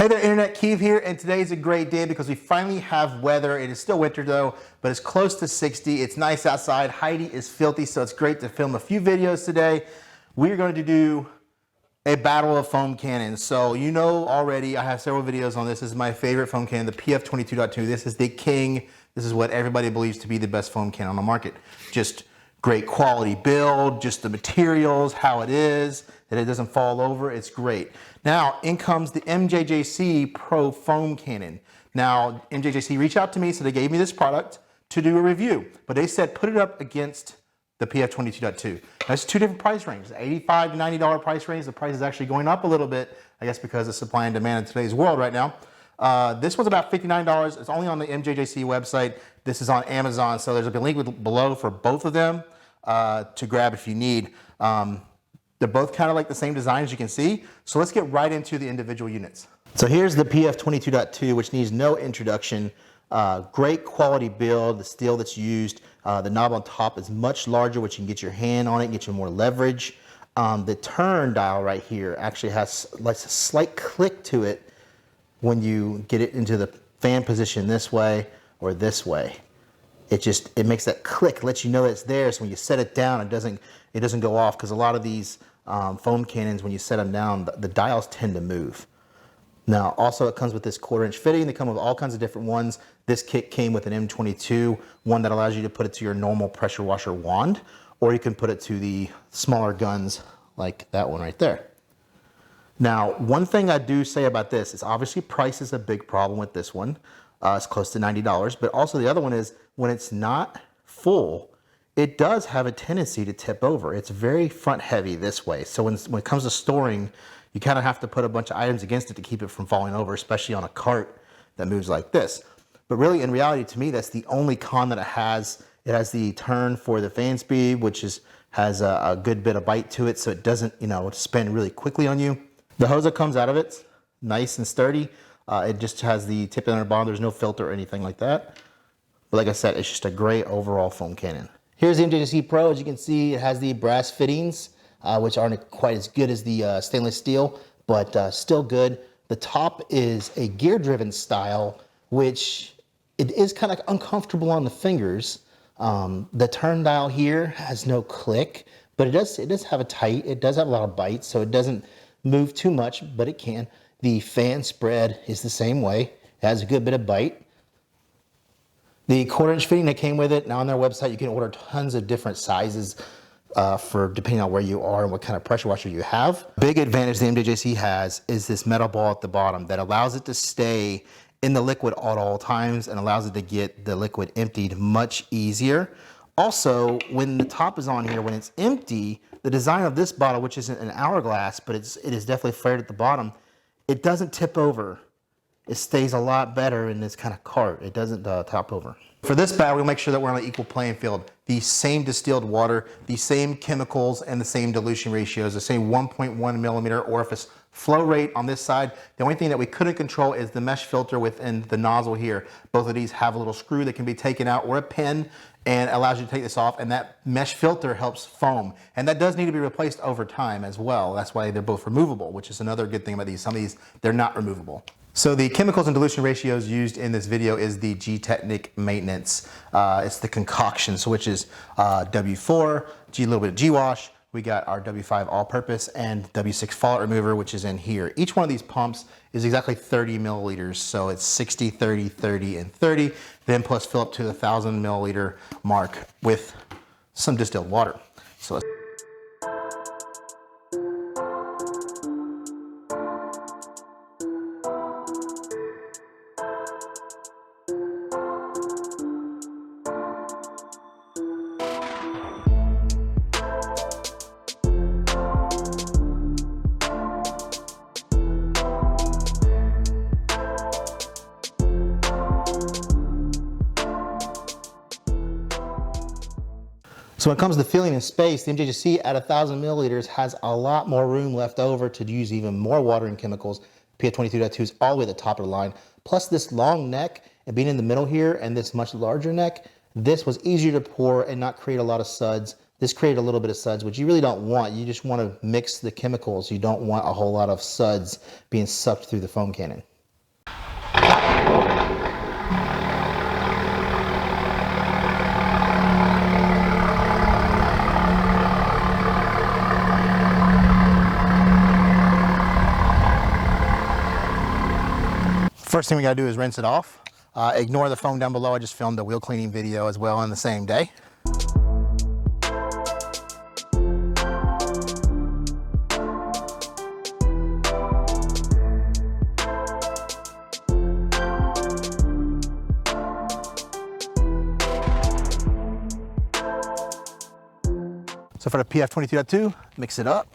Hey there Internet, Keith here, and today's a great day because we finally have weather. It is still winter though, but it's close to 60. It's nice outside. Heidi is filthy, so it's great to film a few videos today. We're going to do a battle of foam cannons. So you know already, I have several videos on this. This is my favorite foam cannon, the PF22.2. This is the king. This is what everybody believes to be the best foam cannon on the market. Just great quality build, just the materials, how it is, that it doesn't fall over, it's great. Now, in comes the MJJC Pro foam cannon. Now, MJJC reached out to me, so they gave me this product to do a review, but they said put it up against the PF22.2. That's two different price ranges, $85 to $90 price range. The price is actually going up a little bit, I guess because of supply and demand in today's world right now. This one's about $59. It's only on the MJJC website. This is on Amazon, so there's a link below for both of them to grab if you need. They're both kind of like the same design as you can see. So let's get right into the individual units. So here's the PF22.2, which needs no introduction. Great quality build, the steel that's used. The knob on top is much larger, which you can get your hand on it, get you more leverage. The turn dial right here actually has like a slight click to it when you get it into the fan position this way or this way. It makes that click, lets you know it's there, so when you set it down, it doesn't go off, because a lot of these foam cannons, when you set them down, the dials tend to move. Now, also it comes with this 1/4-inch fitting. They come with all kinds of different ones. This kit came with an M22, one that allows you to put it to your normal pressure washer wand, or you can put it to the smaller guns like that one right there. Now, one thing I do say about this is obviously price is a big problem with this one. It's close to $90, but also the other one is when it's not full, it does have a tendency to tip over. It's very front heavy this way. So when it comes to storing, you kind of have to put a bunch of items against it to keep it from falling over, especially on a cart that moves like this. But really, in reality, to me, that's the only con that it has. It has the turn for the fan speed, which has a good bit of bite to it, so it doesn't, spin really quickly on you. The hose that comes out of it's nice and sturdy. It just has the tip down the bottom. There's no filter or anything like that. But like I said, it's just a great overall foam cannon. Here's the MJJC Pro. As you can see, it has the brass fittings, which aren't quite as good as the stainless steel, but still good. The top is a gear-driven style, which it is kind of uncomfortable on the fingers. The turn dial here has no click, but it does have it does have a lot of bite, so it doesn't move too much, but it can. The fan spread is the same way. It has a good bit of bite. The 1/4-inch fitting that came with it, now on their website you can order tons of different sizes depending on where you are and what kind of pressure washer you have. Big advantage the MJJC has is this metal ball at the bottom that allows it to stay in the liquid at all times and allows it to get the liquid emptied much easier. Also, when the top is on here, when it's empty, the design of this bottle, which isn't an hourglass, but it is definitely flared at the bottom, it doesn't tip over. It stays a lot better in this kind of cart. It doesn't top over. For this battle, we'll make sure that we're on an equal playing field. The same distilled water, the same chemicals, and the same dilution ratios, the same 1.1 millimeter orifice flow rate on this side. The only thing that we couldn't control is the mesh filter within the nozzle here. Both of these have a little screw that can be taken out, or a pin, and allows you to take this off, and that mesh filter helps foam. And that does need to be replaced over time as well. That's why they're both removable, which is another good thing about these. Some of these, they're not removable. So the chemicals and dilution ratios used in this video is the Gtechniq maintenance. It's the concoction, so which is W4, a little bit of Gwash. We got our W5 all-purpose and W6 fallout remover, which is in here. Each one of these pumps is exactly 30 milliliters, so it's 60, 30, 30, and 30. Then plus fill up to the 1,000 milliliter mark with some distilled water. So let's So when it comes to filling in space, the MJJC at 1,000 milliliters has a lot more room left over to use even more water and chemicals. PF22.2 is all the way at the top of the line. Plus this long neck and being in the middle here and this much larger neck, this was easier to pour and not create a lot of suds. This created a little bit of suds, which you really don't want. You just want to mix the chemicals. You don't want a whole lot of suds being sucked through the foam cannon. First thing we gotta do is rinse it off. Ignore the foam down below. I just filmed a wheel cleaning video as well on the same day. So for the PF22.2, mix it up.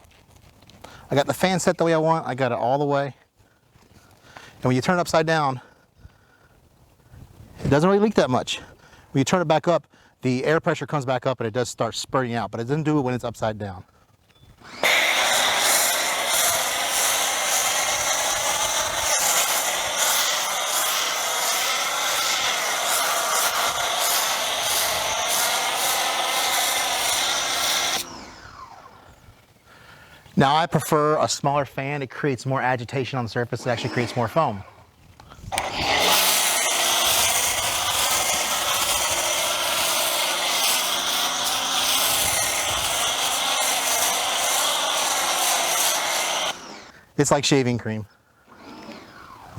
I got the fan set the way I want. I got it all the way. And when you turn it upside down, it doesn't really leak that much. When you turn it back up, the air pressure comes back up and it does start spurting out, but it doesn't do it when it's upside down. Now I prefer a smaller fan. It creates more agitation on the surface. It actually creates more foam. It's like shaving cream.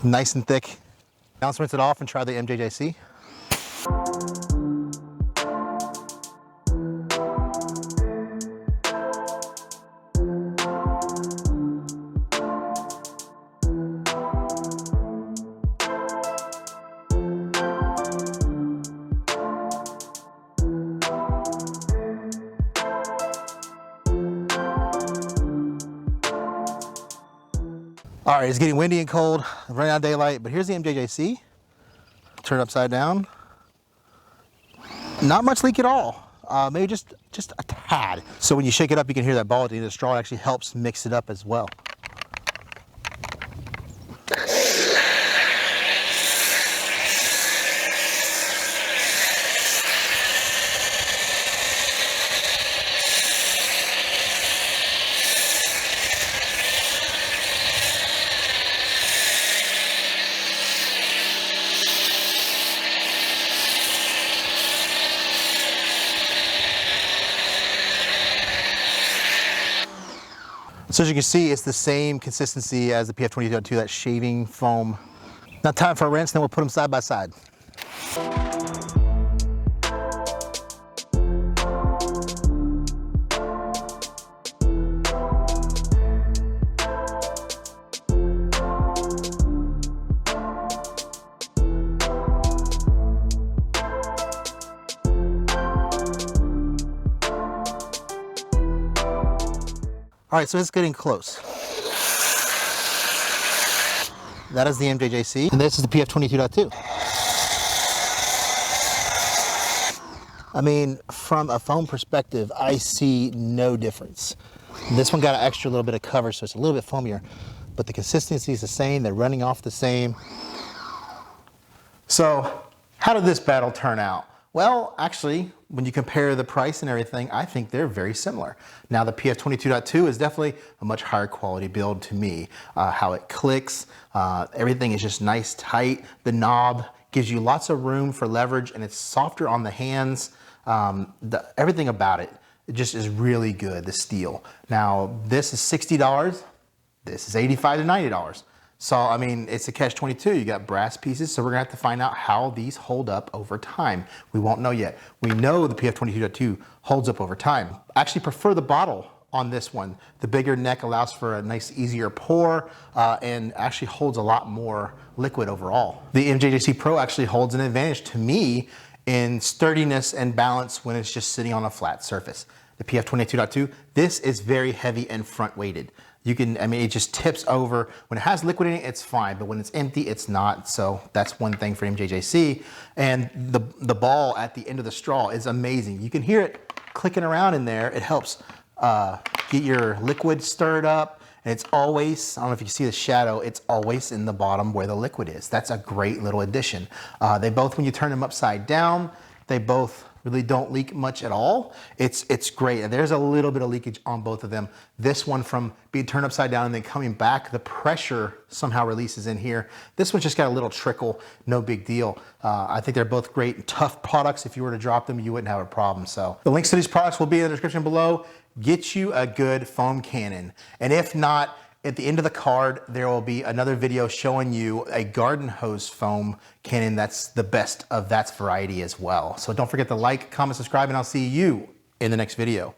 Nice and thick. Now let's rinse it off and try the MJJC. All right, it's getting windy and cold, running out of daylight, but here's the MJJC. Turn it upside down. Not much leak at all, maybe just a tad. So when you shake it up, you can hear that ball at the end of the straw. It actually helps mix it up as well. So as you can see, it's the same consistency as the PF22.2, that shaving foam. Now time for a rinse, then we'll put them side by side. All right, so it's getting close. That is the MJJC, and this is the PF22.2. I mean, from a foam perspective, I see no difference. This one got an extra little bit of cover, so it's a little bit foamier, but the consistency is the same. They're running off the same. So how did this battle turn out? Well, actually, when you compare the price and everything, I think they're very similar. Now, the PF22.2 is definitely a much higher quality build to me. How it clicks, everything is just nice, tight. The knob gives you lots of room for leverage, and it's softer on the hands. Everything about it just is really good, the steel. Now, this is $60. This is $85 to $90. So, I mean, it's a catch-22. You got brass pieces, so we're gonna have to find out how these hold up over time. We won't know yet. We know the PF22.2 holds up over time. I actually prefer the bottle on this one. The bigger neck allows for a nice, easier pour, and actually holds a lot more liquid overall. The MJJC Pro actually holds an advantage to me in sturdiness and balance when it's just sitting on a flat surface. The PF22.2, this is very heavy and front weighted. You can, I mean, it just tips over. When it has liquid in it, it's fine, but when it's empty, it's not. So that's one thing for MJJC. And the ball at the end of the straw is amazing. You can hear it clicking around in there. It helps get your liquid stirred up. And it's always, I don't know if you can see the shadow, it's always in the bottom where the liquid is. That's a great little addition. They both, when you turn them upside down, they both really don't leak much at all. It's great. And there's a little bit of leakage on both of them. This one from being turned upside down and then coming back, the pressure somehow releases in here. This one's just got a little trickle, no big deal. I think they're both great and tough products. If you were to drop them, you wouldn't have a problem. So the links to these products will be in the description below. Get you a good foam cannon. And if not, at the end of the card, there will be another video showing you a garden hose foam cannon that's the best of that variety as well. So don't forget to like, comment, subscribe, and I'll see you in the next video.